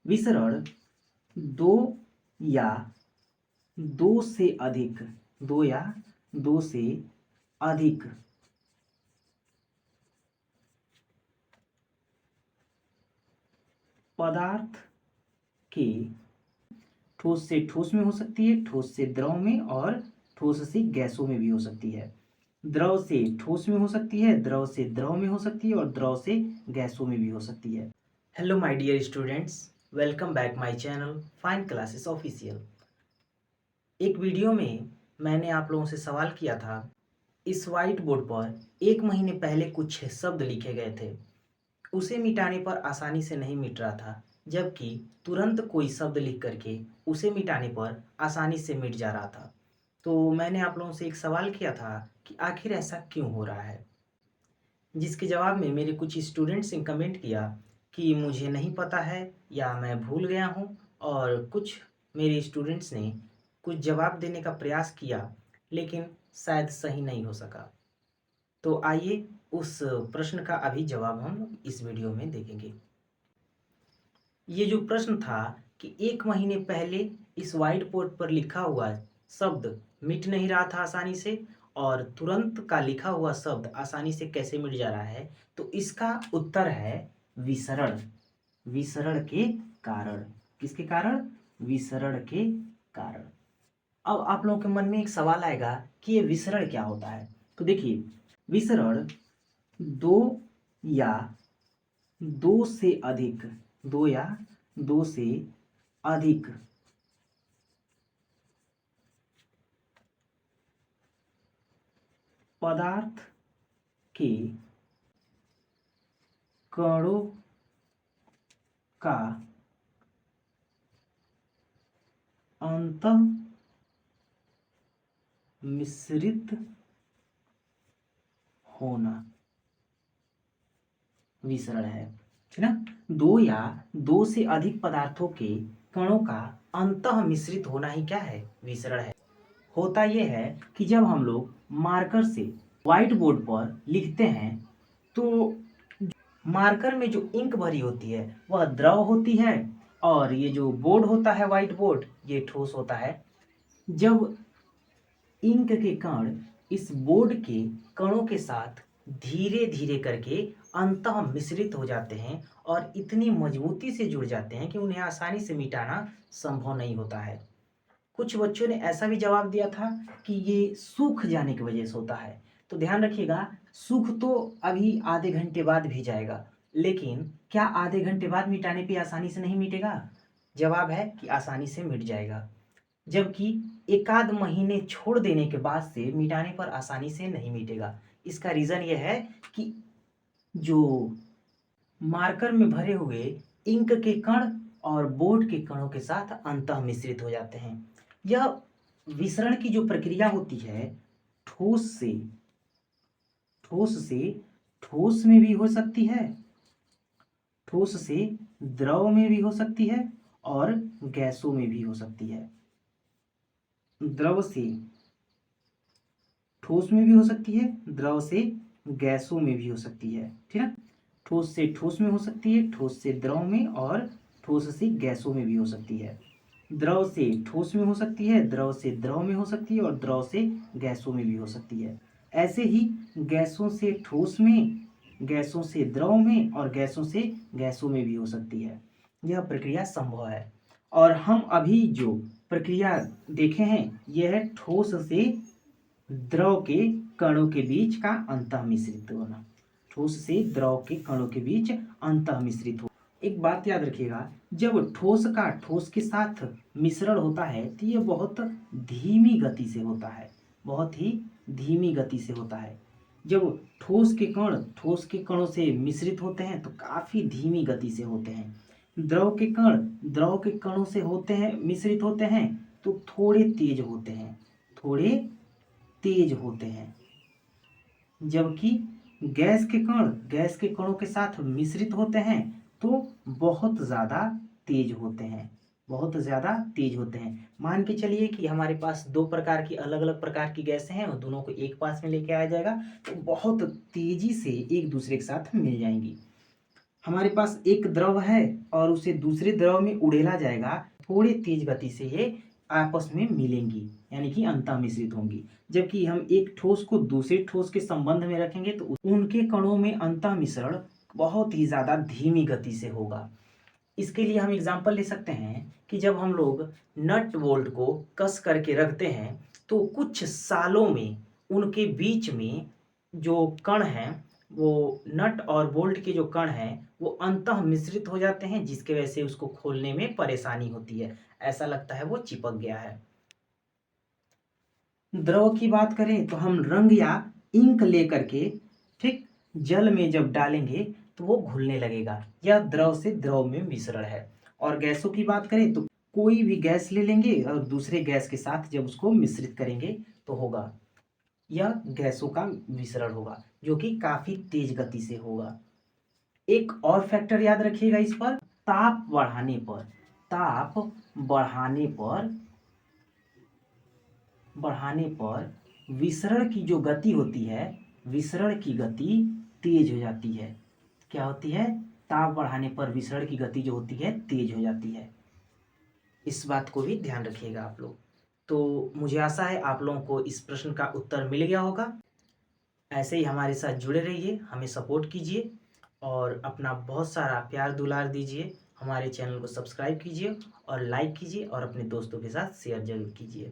विसरण दो या दो से अधिक, दो या दो से अधिक पदार्थ के, ठोस से ठोस में हो सकती है, ठोस से द्रव में, और ठोस से गैसों में भी हो सकती है। द्रव से ठोस में हो सकती है, द्रव से द्रव में हो सकती है, और द्रव से गैसों में भी हो सकती है। Hello my dear students, welcome back my channel Fine Classes official. एक वीडियो में मैंने आप लोगों से सवाल किया था, इस वाइट बोर्ड पर 1 महीने पहले कुछ शब्द लिखे गए थे, उसे मिटाने पर आसानी से नहीं मिट रहा था, जबकि तुरंत कोई शब्द लिख करके उसे मिटाने पर आसानी से मिट जा रहा था। तो मैंने आप लोगों से एक सवाल किया था कि आखिर ऐसा क्यों हो रहा है, जिसके जवाब में मेरे कुछ स्टूडेंट्स ने कमेंट किया कि मुझे नहीं पता है या मैं भूल गया हूँ, और कुछ मेरे स्टूडेंट्स ने कुछ जवाब देने का प्रयास किया लेकिन शायद सही नहीं हो सका। तो आइए उस प्रश्न का अभी जवाब हम इस वीडियो में देखेंगे। ये जो प्रश्न था कि 1 महीने पहले इस व्हाइट बोर्ड पर लिखा हुआ शब्द मिट नहीं रहा था आसानी से, और तुरंत का लिखा हुआ शब्द आसानी से कैसे मिट जा रहा है, तो इसका उत्तर है विसरण। विसरण के कारण। किसके कारण? विसरण के कारण। अब आप लोगों के मन में एक सवाल आएगा कि ये विसरण क्या होता है। तो देखिए, विसरण दो या दो से अधिक, दो या दो से अधिक पदार्थ के कणों का अंतः मिश्रित होना विसरण है, ठीक ना। दो या दो से अधिक पदार्थों के कणों का अंतः मिश्रित होना ही क्या है? विसरण है। होता यह है कि जब हम लोग मार्कर से व्हाइट बोर्ड पर लिखते हैं तो मार्कर में जो इंक भरी होती है वह द्रव होती है, और ये जो बोर्ड होता है व्हाइट बोर्ड, ये ठोस होता है। जब इंक के कण इस बोर्ड के कणों के साथ धीरे धीरे करके अंतः मिश्रित हो जाते हैं और इतनी मजबूती से जुड़ जाते हैं कि उन्हें आसानी से मिटाना संभव नहीं होता है। कुछ बच्चों ने ऐसा भी जवाब दिया था कि ये सूख जाने की वजह से होता है। तो ध्यान रखिएगा, सूख तो अभी आधे घंटे बाद भी जाएगा, लेकिन क्या आधे घंटे बाद मिटाने पे आसानी से नहीं मिटेगा? जवाब है कि आसानी से मिट जाएगा, जबकि एकाध महीने छोड़ देने के बाद से मिटाने पर आसानी से नहीं मिटेगा। इसका रीज़न यह है कि जो मार्कर में भरे हुए इंक के कण और बोर्ड के कणों के साथ अंतः मिश्रित हो जाते हैं। यह विसरण की जो प्रक्रिया होती है, ठोस से ठोस से ठोस में भी हो सकती है, ठोस से द्रव में भी हो सकती है, और गैसों में भी हो सकती है। द्रव से ठोस में भी हो सकती है, द्रव से गैसों में भी हो सकती है, ठीक है। ठोस से ठोस में हो सकती है, ठोस से द्रव में, और ठोस से गैसों में भी हो सकती है। द्रव से ठोस में हो सकती है, द्रव से द्रव में हो सकती है, और द्रव से गैसों में भी हो सकती है। ऐसे ही गैसों से ठोस में, गैसों से द्रव में, और गैसों से गैसों में भी हो सकती है। यह प्रक्रिया संभव है। और हम अभी जो प्रक्रिया देखे हैं यह है ठोस से द्रव के कणों के बीच का अंतः मिश्रित होना। ठोस से द्रव के कणों के बीच अंतः मिश्रित हो। एक बात याद रखिएगा, जब ठोस का ठोस के साथ मिश्रण होता है तो यह बहुत धीमी गति से होता है, बहुत ही धीमी गति से होता है। जब ठोस के कण ठोस के कणों से मिश्रित होते हैं तो काफी धीमी गति से होते हैं। द्रव के कण द्रव के कणों से होते हैं, मिश्रित होते हैं, तो थोड़े तेज होते हैं, थोड़े तेज होते हैं। जबकि गैस के कणों के साथ मिश्रित होते हैं तो बहुत ज़्यादा तेज होते हैं, बहुत ज़्यादा तेज होते हैं। मान के चलिए कि हमारे पास दो प्रकार की अलग अलग प्रकार की गैसें हैं और दोनों को एक पास में लेके आया जाएगा तो बहुत तेजी से एक दूसरे के साथ मिल जाएंगी। हमारे पास एक द्रव है और उसे दूसरे द्रव में उड़ेला जाएगा, थोड़ी तेज गति से ये आपस में मिलेंगी, यानी कि अंतः मिश्रित होंगी। जबकि हम एक ठोस को दूसरे ठोस के संबंध में रखेंगे तो उनके कणों में अंतः मिश्रण बहुत ही ज़्यादा धीमी गति से होगा। इसके लिए हम एग्जाम्पल ले सकते हैं कि जब हम लोग नट बोल्ट को कस करके रखते हैं तो कुछ सालों में उनके बीच में जो कण हैं, वो नट और बोल्ट के जो कण हैं वो अंतः मिश्रित हो जाते हैं, जिसके वजह से उसको खोलने में परेशानी होती है, ऐसा लगता है वो चिपक गया है। द्रव की बात करें तो हम रंग या इंक लेकर के ठीक जल में जब डालेंगे तो वो घुलने लगेगा, यह द्रव से द्रव में मिश्रण है। और गैसों की बात करें तो कोई भी गैस ले लेंगे और दूसरे गैस के साथ जब उसको मिश्रित करेंगे तो होगा, यह गैसों का मिश्रण होगा जो कि काफी तेज गति से होगा। एक और फैक्टर याद रखिएगा इस पर, ताप बढ़ाने पर, ताप बढ़ाने पर विसरण की जो गति होती है, विसरण की गति तेज हो जाती है। क्या होती है? ताप बढ़ाने पर विसरण की गति जो होती है तेज हो जाती है। इस बात को भी ध्यान रखिएगा आप लोग। तो मुझे आशा है आप लोगों को इस प्रश्न का उत्तर मिल गया होगा। ऐसे ही हमारे साथ जुड़े रहिए, हमें सपोर्ट कीजिए और अपना बहुत सारा प्यार दुलार दीजिए। हमारे चैनल को सब्सक्राइब कीजिए और लाइक कीजिए और अपने दोस्तों के साथ शेयर जरूर कीजिए।